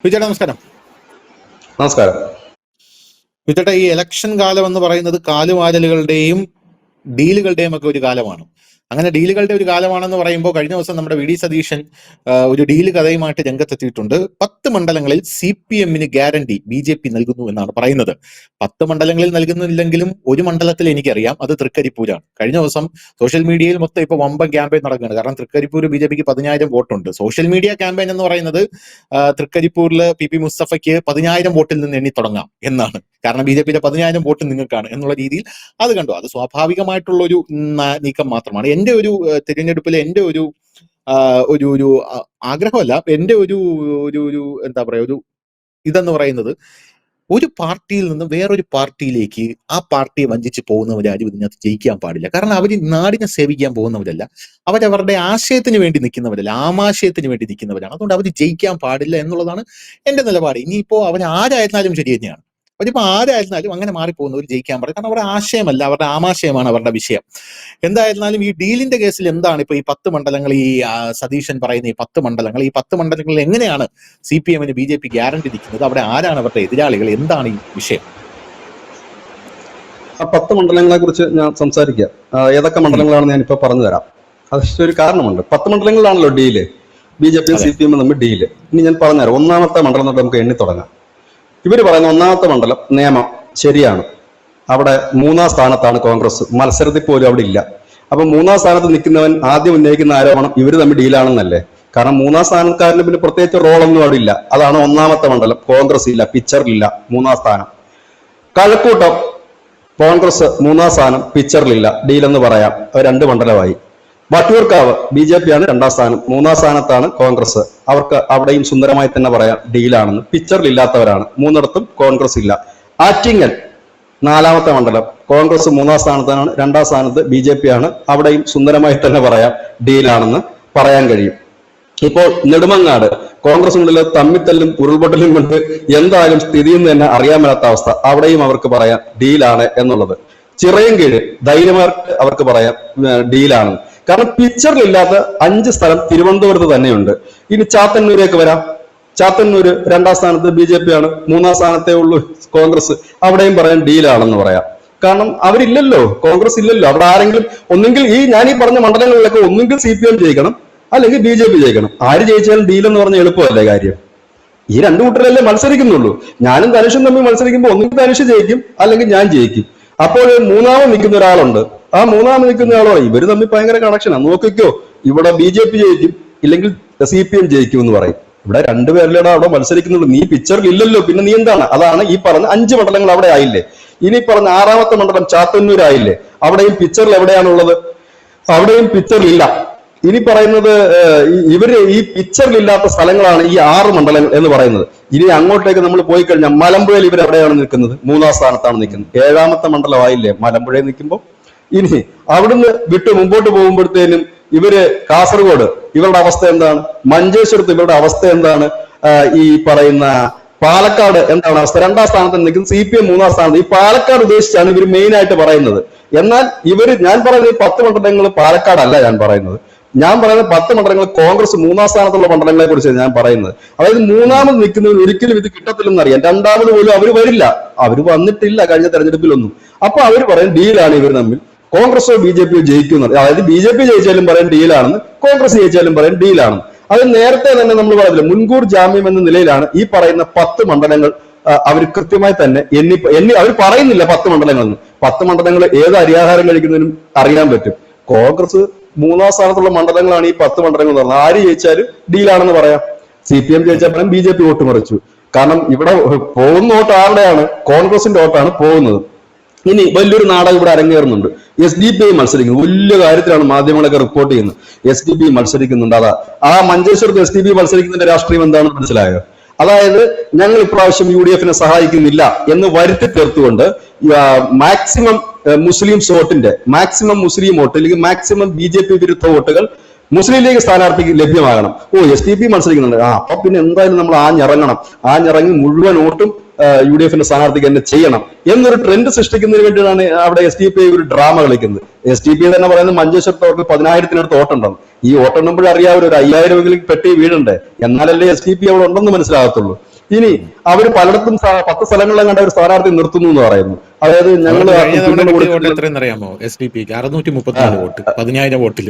വിജയുടെ നമസ്കാരം. നമസ്കാരം. വിജയുടെ ഈ ഇലക്ഷൻ കാലം എന്ന് പറയുന്നത് കാലുവാരലുകളുടെയും ഡീലുകളുടെയും ഒക്കെ ഒരു കാലമാണ്. അങ്ങനെ ഡീലുകളുടെ ഒരു കാലമാണെന്ന് പറയുമ്പോൾ കഴിഞ്ഞ ദിവസം നമ്മുടെ വി ഡി സതീശൻ ഒരു ഡീല് കഥയുമായിട്ട് രംഗത്തെത്തിയിട്ടുണ്ട്. 10 മണ്ഡലങ്ങളിൽ CPM ഗ്യാരണ്ടി BJP നൽകുന്നു എന്നാണ് പറയുന്നത്. 10 മണ്ഡലങ്ങളിൽ നൽകുന്നില്ലെങ്കിലും ഒരു മണ്ഡലത്തിൽ എനിക്കറിയാം, അത് തൃക്കരിപ്പൂരാണ്. കഴിഞ്ഞ ദിവസം സോഷ്യൽ മീഡിയയിൽ മൊത്തം ഇപ്പൊ വമ്പൻ ക്യാമ്പയിൻ നടക്കുകയാണ്. കാരണം തൃക്കരിപ്പൂർ BJPക്ക് 10,000 വോട്ടുണ്ട്. സോഷ്യൽ മീഡിയ ക്യാമ്പയിൻ എന്ന് പറയുന്നത് തൃക്കരിപ്പൂരിൽ PP മുസ്തഫയ്ക്ക് 10,000 വോട്ടിൽ നിന്ന് എണ്ണി തുടങ്ങാം എന്നാണ്. കാരണം BJPയുടെ 10,000 വോട്ട് നിങ്ങൾക്കാണ് എന്നുള്ള രീതിയിൽ അത് കണ്ടു. അത് സ്വാഭാവികമായിട്ടുള്ള ഒരു നീക്കം മാത്രമാണ്. എന്റെ ഒരു തിരഞ്ഞെടുപ്പിൽ എന്റെ ഒരു ഒരു ആഗ്രഹമല്ല, എന്റെ ഒരു എന്താ പറയാ, ഒരു ഇതെന്ന് പറയുന്നത്, ഒരു പാർട്ടിയിൽ നിന്ന് വേറൊരു പാർട്ടിയിലേക്ക് ആ പാർട്ടിയെ വഞ്ചിച്ച് പോകുന്നവരാരും ഇതിനകത്ത് ജയിക്കാൻ പാടില്ല. കാരണം അവർ നാടിനെ സേവിക്കാൻ പോകുന്നവരല്ല, അവരവരുടെ ആശയത്തിന് വേണ്ടി നിൽക്കുന്നവരല്ല, ആമാശയത്തിന് വേണ്ടി നിൽക്കുന്നവരാണ്. അതുകൊണ്ട് അവർ ജയിക്കാൻ പാടില്ല എന്നുള്ളതാണ് എന്റെ നിലപാട്. ഇനിയിപ്പോ അവരാരായിരുന്നാലും ശരി തന്നെയാണ്. അവരിപ്പോ ആരായിരുന്നാലും അങ്ങനെ മാറിപ്പോകുന്നവർ ജയിക്കാൻ പാടില്ല. കാരണം അവരുടെ ആശയമല്ല, അവരുടെ ആമാശയമാണ് അവരുടെ വിഷയം. എന്തായിരുന്നാലും ഈ ഡീലിന്റെ കേസിൽ എന്താണ് ഇപ്പൊ ഈ 10 മണ്ഡലങ്ങൾ, ഈ സതീശൻ പറയുന്ന ഈ 10 മണ്ഡലങ്ങൾ, ഈ 10 മണ്ഡലങ്ങളിൽ എങ്ങനെയാണ് CPM BJP ഗ്യാരണ്ടി നിൽക്കുന്നത്? അവിടെ ആരാണ് അവരുടെ എതിരാളികൾ? എന്താണ് ഈ വിഷയം? ആ 10 മണ്ഡലങ്ങളെ കുറിച്ച് ഞാൻ സംസാരിക്കാം. ഏതൊക്കെ മണ്ഡലങ്ങളാണെന്ന് ഞാൻ ഇപ്പൊ പറഞ്ഞു തരാം. അത് ഒരു കാരണമുണ്ട്. 10 മണ്ഡലങ്ങളിലാണല്ലോ ഡീല്, BJP CPM തമ്മിൽ ഡീല്. ഇനി ഞാൻ പറഞ്ഞുതരാം. ഒന്നാമത്തെ മണ്ഡലം തൊട്ട് നമുക്ക് എണ്ണി തുടങ്ങാം. ഇവര് പറയുന്ന ഒന്നാമത്തെ മണ്ഡലം നിയമം ശരിയാണ്. അവിടെ 3-ാം സ്ഥാനത്താണ് കോൺഗ്രസ്, മത്സരത്തിൽ പോലും അവിടെ ഇല്ല. അപ്പൊ 3-ാം സ്ഥാനത്ത് നിൽക്കുന്നവൻ ആദ്യം ഉന്നയിക്കുന്ന ആരോപണം ഇവര് തമ്മിൽ ഡീലാണെന്നല്ലേ. കാരണം 3-ാം സ്ഥാനക്കാരന് പിന്നെ പ്രത്യേകിച്ച് റോളൊന്നും അവിടെ ഇല്ല. അതാണ് ഒന്നാമത്തെ മണ്ഡലം. കോൺഗ്രസ് ഇല്ല, പിക്ചറിലില്ല 3-ാം സ്ഥാനം. കഴക്കൂട്ടം കോൺഗ്രസ് 3-ാം സ്ഥാനം, പിക്ചറിലില്ല, ഡീലെന്ന് പറയാം. 2 മണ്ഡലമായി. വട്ടിയൂർക്കാവ് BJP ആണ് 2-ാം സ്ഥാനം, 3-ാം സ്ഥാനത്താണ് കോൺഗ്രസ്. അവർക്ക് അവിടെയും സുന്ദരമായി തന്നെ പറയാം ഡീലാണെന്ന്. പിക്ചറിലില്ലാത്തവരാണ്. 3ഇടത്തും കോൺഗ്രസ് ഇല്ല. ആറ്റിങ്ങൽ 4-ാമത്തെ മണ്ഡലം, കോൺഗ്രസ് 3-ാം സ്ഥാനത്താണ്, 2-ാം സ്ഥാനത്ത് BJP ആണ്. അവിടെയും സുന്ദരമായി തന്നെ പറയാം ഡീലാണെന്ന് പറയാൻ കഴിയും. ഇപ്പോൾ നെടുമങ്ങാട് കോൺഗ്രസിനുള്ളിൽ തമ്മിത്തല്ലും ഉരുൾപൊട്ടലും കൊണ്ട് എന്തായാലും സ്ഥിതിയെന്ന് തന്നെ അറിയാൻ മേലാത്ത അവസ്ഥ. അവിടെയും അവർക്ക് പറയാം ഡീലാണ് എന്നുള്ളത്. ചിറയൻകീഴ് ധൈര്യമാർക്ക് അവർക്ക് പറയാം ഡീലാണ്. കാരണം പിക്ചറിലില്ലാത്ത 5 സ്ഥലം തിരുവനന്തപുരത്ത് തന്നെയുണ്ട്. ഇനി ചാത്തന്നൂരേക്ക് വരാം. ചാത്തന്നൂര് 2-ാം സ്ഥാനത്ത് BJP ആണ്, 3-ാം സ്ഥാനത്തേ ഉള്ളൂ കോൺഗ്രസ്. അവിടെയും പറയാൻ ഡീലാണെന്ന് പറയാം. കാരണം അവരില്ലല്ലോ, കോൺഗ്രസ് ഇല്ലല്ലോ. അവിടെ ആരെങ്കിലും ഒന്നെങ്കിൽ ഞാനീ പറഞ്ഞ മണ്ഡലങ്ങളിലൊക്കെ ഒന്നെങ്കിൽ CPM ജയിക്കണം, അല്ലെങ്കിൽ BJP ജയിക്കണം. ആര് ജയിച്ചാലും ഡീലെന്ന് പറഞ്ഞ എളുപ്പമല്ലേ കാര്യം? ഈ 2 കൂട്ടരല്ലേ മത്സരിക്കുന്നുള്ളൂ. ഞാനും ധനുഷും തമ്മിൽ മത്സരിക്കുമ്പോൾ ഒന്നെങ്കിൽ ധനുഷ് ജയിക്കും, അല്ലെങ്കിൽ ഞാൻ ജയിക്കും. അപ്പോൾ 3-ാമത് നിൽക്കുന്ന ഒരാളുണ്ട്. ആ 3-ാമത് നിൽക്കുന്ന ആളോ ഇവര് തമ്മിൽ ഭയങ്കര കണക്ഷനാണ്. നോക്കിക്കോ, ഇവിടെ BJP ജയിക്കും, ഇല്ലെങ്കിൽ CPM ജയിക്കും എന്ന് പറയും. ഇവിടെ 2 പേരിലാണ് അവിടെ മത്സരിക്കുന്നുള്ളൂ. നീ പിക്ചറിൽ ഇല്ലല്ലോ, പിന്നെ നീ എന്താണ്? അതാണ് ഈ പറഞ്ഞ 5 മണ്ഡലങ്ങൾ അവിടെ ആയില്ലേ. ഇനി പറഞ്ഞ 6-ാമത്തെ മണ്ഡലം ചാത്തന്നൂർ ആയില്ലേ. അവിടെയും പിക്ചറിൽ എവിടെയാണുള്ളത്? അവിടെയും പിക്ചറിലില്ല. ഇനി പറയുന്നത് ഇവര് ഈ പിക്ചറിലില്ലാത്ത സ്ഥലങ്ങളാണ് ഈ 6 മണ്ഡലങ്ങൾ എന്ന് പറയുന്നത്. ഇനി അങ്ങോട്ടേക്ക് നമ്മൾ പോയി കഴിഞ്ഞാൽ മലമ്പുഴയിൽ ഇവർ എവിടെയാണ് നിൽക്കുന്നത്? 3-ാം സ്ഥാനത്താണ് നിൽക്കുന്നത്. 7-ാമത്തെ മണ്ഡലമായില്ലേ മലമ്പുഴയിൽ നിൽക്കുമ്പോൾ. ഇനി അവിടുന്ന് വിട്ട് മുമ്പോട്ട് പോകുമ്പോഴത്തേനും ഇവര് കാസർഗോഡ്, ഇവരുടെ അവസ്ഥ എന്താണ്? മഞ്ചേശ്വരത്ത് ഇവരുടെ അവസ്ഥ എന്താണ്? ഈ പറയുന്ന പാലക്കാട് എന്താണ് അവസ്ഥ? 2-ാം സ്ഥാനത്ത് നിൽക്കുന്നത് CPM 3-ാം സ്ഥാനത്ത്. ഈ പാലക്കാട് ഉദ്ദേശിച്ചാണ് ഇവർ മെയിൻ ആയിട്ട് പറയുന്നത്. എന്നാൽ ഞാൻ പറയുന്നത് ഈ 10 മണ്ഡലങ്ങൾ പാലക്കാടല്ല ഞാൻ പറയുന്നത്. ഞാൻ പറയുന്നത് 10 മണ്ഡലങ്ങൾ കോൺഗ്രസ് 3-ാം സ്ഥാനത്തുള്ള മണ്ഡലങ്ങളെ കുറിച്ചാണ് ഞാൻ പറയുന്നത്. അതായത് 3-ാമത് നിൽക്കുന്നവർ ഒരിക്കലും ഇത് കിട്ടത്തില്ലെന്ന് അറിയാം. 2-ാമത് പോലും അവർ വരില്ല, അവർ വന്നിട്ടില്ല കഴിഞ്ഞ തെരഞ്ഞെടുപ്പിലൊന്നും. അപ്പൊ അവർ പറയും ഡീലാണ് ഇവർ തമ്മിൽ. കോൺഗ്രസോ BJP ജയിക്കും. അതായത് BJP ജയിച്ചാലും പറയും ഡീലാണെന്ന്, കോൺഗ്രസ് ജയിച്ചാലും പറയും ഡീലാണെന്ന്. അത് നേരത്തെ തന്നെ നമ്മൾ പറയില്ല, മുൻകൂർ ജാമ്യം എന്ന നിലയിലാണ് ഈ പറയുന്ന 10 മണ്ഡലങ്ങൾ അവർ കൃത്യമായി തന്നെ എണ്ണി അവർ പറയുന്നില്ല 10 മണ്ഡലങ്ങളെന്ന്. 10 മണ്ഡലങ്ങൾ ഏത് അരിയാഹാരം കഴിക്കുന്നതിനും അറിയാൻ പറ്റും. കോൺഗ്രസ് 3-ാം സ്ഥാനത്തുള്ള മണ്ഡലങ്ങളാണ് ഈ 10 മണ്ഡലങ്ങൾ എന്ന് പറഞ്ഞത്. ആര് ജയിച്ചാലും ഡീലാണെന്ന് പറയാം. CPM ജയിച്ചാൽ പറയാം BJP വോട്ട് മറിച്ചു. കാരണം ഇവിടെ പോകുന്ന വോട്ട് ആരുടെയാണ്? കോൺഗ്രസിന്റെ വോട്ടാണ് പോകുന്നത്. ഇനി വലിയൊരു നാടകം ഇവിടെ അരങ്ങേറുന്നുണ്ട്. SDPI മത്സരിക്കുന്നു. വലിയ കാര്യത്തിലാണ് മാധ്യമങ്ങളൊക്കെ റിപ്പോർട്ട് ചെയ്യുന്നത്. SDPI മത്സരിക്കുന്നുണ്ട്. ആ മഞ്ചേശ്വരത്ത് SDPI മത്സരിക്കുന്നതിന്റെ രാഷ്ട്രീയം എന്താണെന്ന് മനസ്സിലായോ? അതായത് ഞങ്ങൾ ഇപ്രാവശ്യം UDF സഹായിക്കുന്നില്ല എന്ന് വരുത്തി തീർത്തുകൊണ്ട് മാക്സിമം മുസ്ലിംസ് വോട്ടിന്റെ മാക്സിമം മുസ്ലിം വോട്ട് അല്ലെങ്കിൽ മാക്സിമം BJP വിരുദ്ധ വോട്ടുകൾ മുസ്ലിം ലീഗ് സ്ഥാനാർത്ഥിക്ക് ലഭ്യമാകണം. SDPI മത്സരിക്കുന്നുണ്ട്, അപ്പൊ പിന്നെ എന്തായാലും നമ്മൾ ആഞ്ഞിറങ്ങി മുഴുവൻ വോട്ടും UDF സ്ഥാനാർത്ഥിക്ക് തന്നെ ചെയ്യണം എന്നൊരു ട്രെൻഡ് സൃഷ്ടിക്കുന്നതിന് വേണ്ടിയാണ് അവിടെ SDPI ഒരു ഡ്രാമ കളിക്കുന്നത്. SDPI തന്നെ പറയുന്നത് മഞ്ചേശ്വരത്ത് അവർക്ക് 10,000-നടുത്ത് വോട്ടുണ്ടെന്ന്. ഈ വോട്ടെണ്ണുമ്പോൾ അറിയാവുന്ന ഒരു 5,000 പെട്ടി വീടുണ്ട്, എന്നാലല്ലേ SDPI അവിടെ ഉണ്ടെന്ന് മനസ്സിലാകത്തുള്ളൂ. ഇനി അവര് പലയിടത്തും 10 സ്ഥലങ്ങളിലും കണ്ട ഒരു സ്ഥാനാർത്ഥി നിർത്തുന്നു എന്ന് പറയുന്നു. അതായത് ഞങ്ങൾ അറിയാമോ SDP 634 വോട്ട് 10,000 വോട്ടിൽ.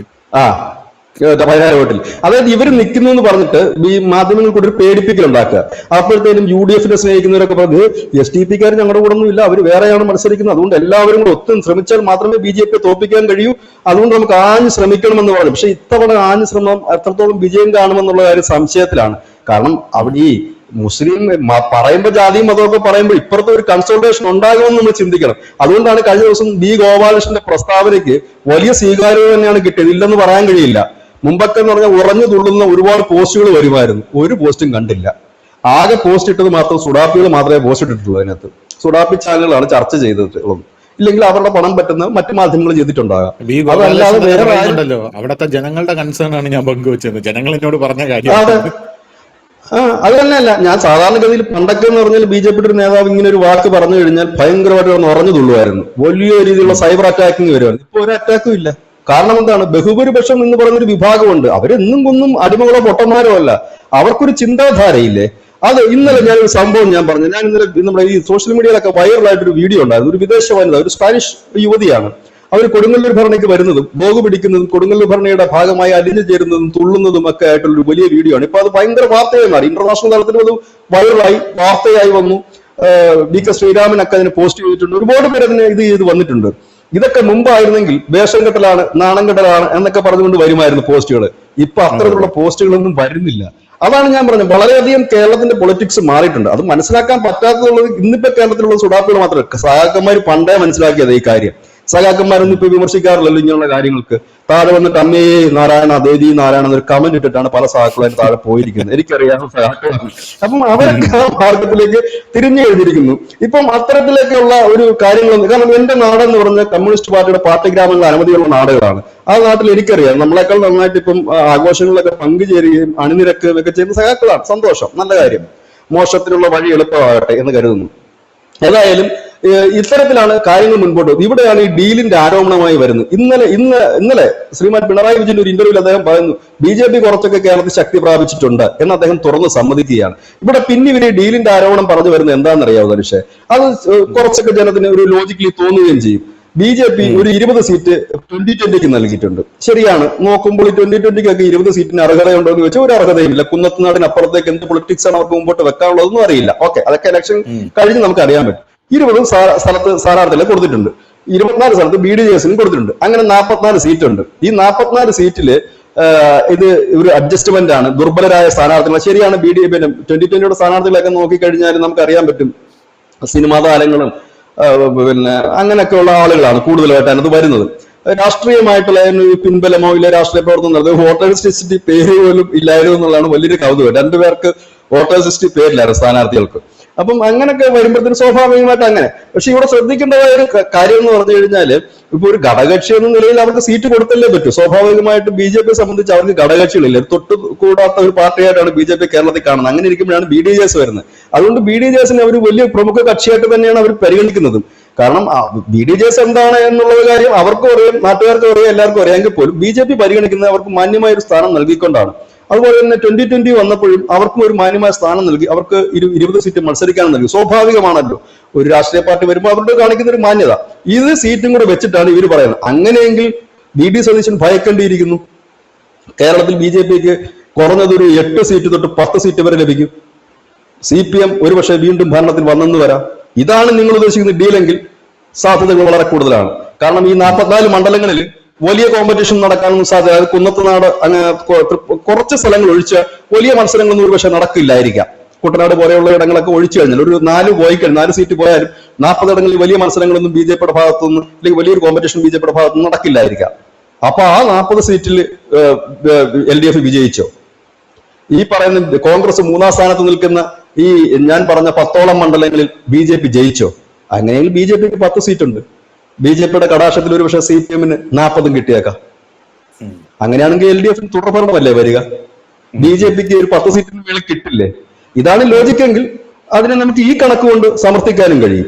10,000 വോട്ടിൽ. അതായത് ഇവർ നിൽക്കുന്നു എന്ന് പറഞ്ഞിട്ട് ഈ മാധ്യമങ്ങൾ കൂടി ഒരു പേടിപ്പിക്കൽ ഉണ്ടാക്കുക. അപ്പോഴത്തേനും UDF സ്നേഹിക്കുന്നവരൊക്കെ പറഞ്ഞ് SDP ഞങ്ങളുടെ കൂടെ ഒന്നും ഇല്ല, അവർ വേറെയാണ് മത്സരിക്കുന്നത്, അതുകൊണ്ട് എല്ലാവരും കൂടെ ഒത്തും ശ്രമിച്ചാൽ മാത്രമേ BJP തോൽപ്പിക്കാൻ കഴിയൂ, അതുകൊണ്ട് നമുക്ക് ആഞ്ഞ് ശ്രമിക്കണമെന്ന് പറഞ്ഞു. പക്ഷെ ഇത്തവണ ആഞ്ഞ് ശ്രമം എത്രത്തോളം വിജയം കാണുമെന്നുള്ള കാര്യം സംശയത്തിലാണ്. കാരണം അവിടെ ഈ മുസ്ലിം പറയുമ്പോൾ ജാതിയും മതമൊക്കെ പറയുമ്പോൾ ഇപ്പുറത്തെ ഒരു കൺസൾട്ടേഷൻ ഉണ്ടാകുമെന്ന് നമ്മൾ ചിന്തിക്കണം. അതുകൊണ്ടാണ് കഴിഞ്ഞ ദിവസം B. ഗോപാലകൃഷ്ണന്റെ പ്രസ്താവനയ്ക്ക് വലിയ സ്വീകാര്യത തന്നെയാണ് കിട്ടിയത്, ഇല്ലെന്ന് പറയാൻ കഴിയില്ല. മുമ്പൊക്കെ എന്ന് പറഞ്ഞാൽ ഉറഞ്ഞു തുള്ളുന്ന ഒരുപാട് പോസ്റ്റുകൾ വരുമായിരുന്നു, ഒരു പോസ്റ്റും കണ്ടില്ല. ആകെ പോസ്റ്റ് ഇട്ടത് മാത്രം സുഡാപ്പികൾ മാത്രമേ പോസ്റ്റ് ഇട്ടിട്ടുള്ളൂ. അതിനകത്ത് സുഡാപ്പി ചാനലുകളാണ് ചർച്ച ചെയ്തിട്ടുള്ളത്, ഇല്ലെങ്കിൽ അവരുടെ പണം പറ്റുന്ന മറ്റു മാധ്യമങ്ങൾ ചെയ്തിട്ടുണ്ടാകാം. അതല്ലാതെ വേറെ അവിടുത്തെ ജനങ്ങളുടെ കൺസേൺ ആണ് ഞാൻ പങ്കുവെച്ചത്, ജനങ്ങൾ എന്നോട് പറഞ്ഞ കാര്യം. അത് തന്നെയല്ല, ഞാൻ സാധാരണഗതിയിൽ പണ്ടൊക്കെ എന്ന് പറഞ്ഞാൽ BJP ഒരു നേതാവ് ഇങ്ങനെ ഒരു വാക്ക് പറഞ്ഞു കഴിഞ്ഞാൽ ഭയങ്കരമായിട്ട് ഉറഞ്ഞു തുള്ളുമായിരുന്നു, വലിയ രീതിയിലുള്ള സൈബർ അറ്റാക്കിങ് വരുമായിരുന്നു. ഇപ്പൊ ഒരു അറ്റാക്കും ഇല്ല. കാരണം എന്താണ്? ബഹുഭൂരിപക്ഷം എന്ന് പറയുന്നൊരു വിഭാഗമുണ്ട്, അവരെന്നും കൊന്നും അടിമകളോ പൊട്ടന്മാരോ അല്ല, അവർക്കൊരു ചിന്താധാരയില്ലേ. അത് ഇന്നലെ ഞാനൊരു സംഭവം ഞാൻ പറഞ്ഞു. ഞാൻ ഇന്നലെ നമ്മുടെ ഈ സോഷ്യൽ മീഡിയയിലൊക്കെ വൈറലായിട്ടൊരു വീഡിയോ ഉണ്ടായിരുന്നു. ഒരു വിദേശ വനിത, ഒരു സ്പാനിഷ് യുവതിയാണ്. അവർ കൊടുങ്ങല്ലൂർ ഭരണയ്ക്ക് വരുന്നതും ബോഗ് പിടിക്കുന്നതും കൊടുങ്ങല്ലൂർ ഭരണയുടെ ഭാഗമായി അലിഞ്ഞു ചേരുന്നതും തുള്ളുന്നതും ഒക്കെ ആയിട്ടുള്ള ഒരു വലിയ വീഡിയോ ആണ്. ഇപ്പൊ അത് ഭയങ്കര വാർത്തയായി മാറി, ഇന്റർനാഷണൽ തലത്തിലും അത് വൈറലായി വാർത്തയായി വന്നു. DK ശ്രീരാമനൊക്കെ അതിന് പോസ്റ്റ് ചെയ്തിട്ടുണ്ട്, ഒരുപാട് പേര് അതിന് ഇത് ചെയ്ത് വന്നിട്ടുണ്ട്. ഇതൊക്കെ മുമ്പായിരുന്നെങ്കിൽ വേഷം കെട്ടലാണ്, നാണം കെട്ടലാണ് എന്നൊക്കെ പറഞ്ഞുകൊണ്ട് വരുമായിരുന്നു പോസ്റ്റുകൾ. ഇപ്പൊ അത്തരത്തിലുള്ള പോസ്റ്റുകളൊന്നും വരുന്നില്ല. അതാണ് ഞാൻ പറഞ്ഞത്, വളരെയധികം കേരളത്തിന്റെ പൊളിറ്റിക്സ് മാറിയിട്ടുണ്ട്. അത് മനസ്സിലാക്കാൻ പറ്റാത്തതുള്ളത് ഇന്നിപ്പോ കേരളത്തിലുള്ള സുഡാപ്പുകൾ മാത്രമല്ല, സഹാക്കന്മാർ പണ്ടേ മനസ്സിലാക്കിയത് ഈ കാര്യം. സഖാക്കന്മാരൊന്നും ഇപ്പൊ വിമർശിക്കാറില്ലല്ലോ ഇങ്ങനെയുള്ള കാര്യങ്ങൾക്ക്. താഴെ വന്നിട്ട് അമ്മേ നാരായണ ദേവി നാരായണ എന്നൊരു കമന്റ് ഇട്ടിട്ടാണ് പല സഹാക്കളും താഴെ പോയിരിക്കുന്നത്. എനിക്കറിയാവുന്ന സഹാക്കളാണ്. അപ്പം അവരൊക്കെ ആ മാർഗത്തിലേക്ക് തിരിഞ്ഞു എഴുതിയിരിക്കുന്നു. ഇപ്പം അത്തരത്തിലേക്കുള്ള ഒരു കാര്യങ്ങളൊന്നും, കാരണം എന്റെ നാടെന്ന് പറഞ്ഞ കമ്മ്യൂണിസ്റ്റ് പാർട്ടിയുടെ പാർട്ടി ഗ്രാമങ്ങൾ അനുമതിയുള്ള നാടുകളാണ്. ആ നാട്ടിൽ എനിക്കറിയാം, നമ്മളെക്കാൾ നന്നായിട്ട് ഇപ്പം ആഘോഷങ്ങളിലൊക്കെ പങ്കുചേരുകയും അണിനിരക്കുകയും ഒക്കെ ചെയ്യുന്ന സഹാക്കളാണ്. സന്തോഷം, നല്ല കാര്യം. മോശത്തിനുള്ള വഴി എളുപ്പമാകട്ടെ എന്ന് കരുതുന്നു. ഏതായാലും ഇത്തരത്തിലാണ് കാര്യങ്ങൾ മുൻപോട്ട്. ഇവിടെയാണ് ഈ ഡീലിന്റെ ആരോപണമായി വരുന്നത്. ഇന്നലെ ശ്രീമാൻ പിണറായി വിജയൻ ഒരു ഇന്റർവ്യൂവിൽ അദ്ദേഹം പറയുന്നു BJP കുറച്ചൊക്കെ കേരളത്തിൽ ശക്തി പ്രാപിച്ചിട്ടുണ്ട് എന്ന് അദ്ദേഹം തുറന്ന് സമ്മതിക്കുകയാണ്. ഇവിടെ പിന്നെ ഡീലിന്റെ ആരോപണം പറഞ്ഞു വരുന്നത് എന്താണെന്നറിയാവുന്ന വിഷയം, അത് കുറച്ചൊക്കെ ജനത്തിന് ഒരു ലോജിക്കലി തോന്നുകയും ചെയ്യും. BJP ഒരു 20 സീറ്റ് 2020 നൽകിയിട്ടുണ്ട്. ശരിയാണ്, നോക്കുമ്പോൾ 2020 20 സീറ്റിന് അർഹതയുണ്ടോ എന്ന് വെച്ചാൽ ഒരു അർഹതയുമില്ല. കുന്നത്തുനാടിനപ്പുറത്തേക്ക് എന്ത് പൊളിറ്റിക്സ് ആണ് അവർക്ക് മുമ്പോട്ട് വെക്കാനുള്ളതൊന്നും അറിയില്ല. ഓക്കെ, അതൊക്കെ ഇലക്ഷൻ കഴിഞ്ഞ് നമുക്ക് അറിയാൻ പറ്റും. 20 സ്ഥലത്ത് സ്ഥാനാർത്ഥികളെ കൊടുത്തിട്ടുണ്ട്, 24 സ്ഥലത്ത് BDJS കൊടുത്തിട്ടുണ്ട്. അങ്ങനെ 44 സീറ്റുണ്ട്. ഈ 44 സീറ്റില് ഇത് ഒരു അഡ്ജസ്റ്റ്മെന്റ് ആണ്. ദുർബലരായ സ്ഥാനാർത്ഥികൾ, ശരിയാണ്. 2020 സ്ഥാനാർത്ഥികളൊക്കെ നോക്കിക്കഴിഞ്ഞാൽ നമുക്ക് അറിയാൻ പറ്റും, സിനിമാ താരങ്ങളും പിന്നെ അങ്ങനെയൊക്കെയുള്ള ആളുകളാണ് കൂടുതലായിട്ട് അതിനകത്ത് വരുന്നത്. രാഷ്ട്രീയമായിട്ടുള്ള പിൻബലമോ ഇല്ല, രാഷ്ട്രീയ പ്രവർത്തനം നടത്തുന്നത്. വോട്ടേഴ്സ് ലിസ്റ്റിൽ പേര് പോലും ഇല്ലായിരുന്നു എന്നുള്ളതാണ് വലിയൊരു കൗതുകം. 2 പേർക്ക് വോട്ടേഴ്സ് ലിസ്റ്റിൽ പേരില്ലായിരുന്നു സ്ഥാനാർത്ഥികൾക്ക്. അപ്പം അങ്ങനെയൊക്കെ വരുമ്പോഴത്തേന് സ്വാഭാവികമായിട്ട് അങ്ങനെ. പക്ഷെ ഇവിടെ ശ്രദ്ധിക്കേണ്ടതായ ഒരു കാര്യം എന്ന് പറഞ്ഞു കഴിഞ്ഞാൽ, ഇപ്പൊ ഒരു ഘടകകക്ഷി എന്ന നിലയിൽ അവർക്ക് സീറ്റ് കൊടുത്തല്ലേ പറ്റൂ. സ്വാഭാവികമായിട്ട് BJP സംബന്ധിച്ച് അവർക്ക് ഘടകകക്ഷികളില്ല, തൊട്ട് കൂടാത്ത ഒരു പാർട്ടിയായിട്ടാണ് BJP കേരളത്തിൽ കാണുന്നത്. അങ്ങനെ ഇരിക്കുമ്പോഴാണ് BDJS വരുന്നത്. അതുകൊണ്ട് BDJSനെ അവർ വലിയ പ്രമുഖ കക്ഷിയായിട്ട് തന്നെയാണ് അവർ പരിഗണിക്കുന്നതും. കാരണം BDJS എന്താണ് എന്നുള്ള കാര്യം അവർക്കും അറിയാം, നാട്ടുകാർക്കും അറിയാം, എല്ലാവർക്കും അറിയാമെങ്കിൽ പോലും BJP പരിഗണിക്കുന്നത് അവർക്ക് മാന്യമായ ഒരു സ്ഥാനം നൽകിക്കൊണ്ടാണ്. അതുപോലെ തന്നെ 2020 വന്നപ്പോഴും അവർക്കും ഒരു മാന്യമായ സ്ഥാനം നൽകി, അവർക്ക് 20 സീറ്റ് മത്സരിക്കാൻ നൽകി. സ്വാഭാവികമാണല്ലോ, ഒരു രാഷ്ട്രീയ പാർട്ടി വരുമ്പോൾ അവരുടെ കാണിക്കുന്ന ഒരു മാന്യത. ഇത് സീറ്റും കൂടെ വെച്ചിട്ടാണ് ഇവർ പറയുന്നത്. അങ്ങനെയെങ്കിൽ VD സതീശൻ ഭയക്കേണ്ടിയിരിക്കുന്നു. കേരളത്തിൽ BJPക്ക് കുറഞ്ഞതൊരു 8 സീറ്റ് തൊട്ട് 10 സീറ്റ് വരെ ലഭിക്കും. CPM ഒരുപക്ഷെ വീണ്ടും ഭരണത്തിൽ വന്നെന്ന് വരാം. ഇതാണ് നിങ്ങൾ ഉദ്ദേശിക്കുന്ന ഡീലെങ്കിൽ സാധ്യതകൾ വളരെ കൂടുതലാണ്. കാരണം ഈ 44 മണ്ഡലങ്ങളിൽ വലിയ കോമ്പറ്റീഷൻ നടക്കാനൊന്നും സാധ്യത, കുന്നത്തുനാട് അങ്ങനെ കുറച്ച് സ്ഥലങ്ങൾ ഒഴിച്ച് വലിയ മത്സരങ്ങളൊന്നും ഒരുപക്ഷെ നടക്കില്ലായിരിക്കാം. കുട്ടനാട് പോലെയുള്ള ഇടങ്ങളൊക്കെ ഒഴിച്ചു കഴിഞ്ഞാൽ ഒരു 4 സീറ്റ് പോയാലും 40 ഇടങ്ങളിൽ വലിയ മത്സരങ്ങളൊന്നും BJPയുടെ ഭാഗത്തുനിന്ന്, അല്ലെങ്കിൽ വലിയൊരു കോമ്പറ്റീഷൻ BJPയുടെ ഭാഗത്തുനിന്ന് നടക്കില്ലായിരിക്കാം. അപ്പൊ ആ 40 സീറ്റിൽ LDF വിജയിച്ചോ? ഈ പറയുന്ന കോൺഗ്രസ് 3-ാം സ്ഥാനത്ത് നിൽക്കുന്ന ഈ ഞാൻ പറഞ്ഞ 10ഓളം മണ്ഡലങ്ങളിൽ BJP ജയിച്ചോ? അങ്ങനെയെങ്കിൽ BJPക്ക് 10 സീറ്റുണ്ട്. BJPയുടെ കടാക്ഷത്തിൽ ഒരു പക്ഷേ CPMന് 40 കിട്ടിയേക്കാം. അങ്ങനെയാണെങ്കിൽ LDFന് തുടർഭരണമല്ലേ വരിക? BJPക്ക് ഒരു 10 സീറ്റിന് മേളിൽ കിട്ടില്ലേ? ഇതാണ് ലോജിക്കെങ്കിൽ അതിനെ നമുക്ക് ഈ കണക്ക് കൊണ്ട് സമർത്ഥിക്കാനും കഴിയും.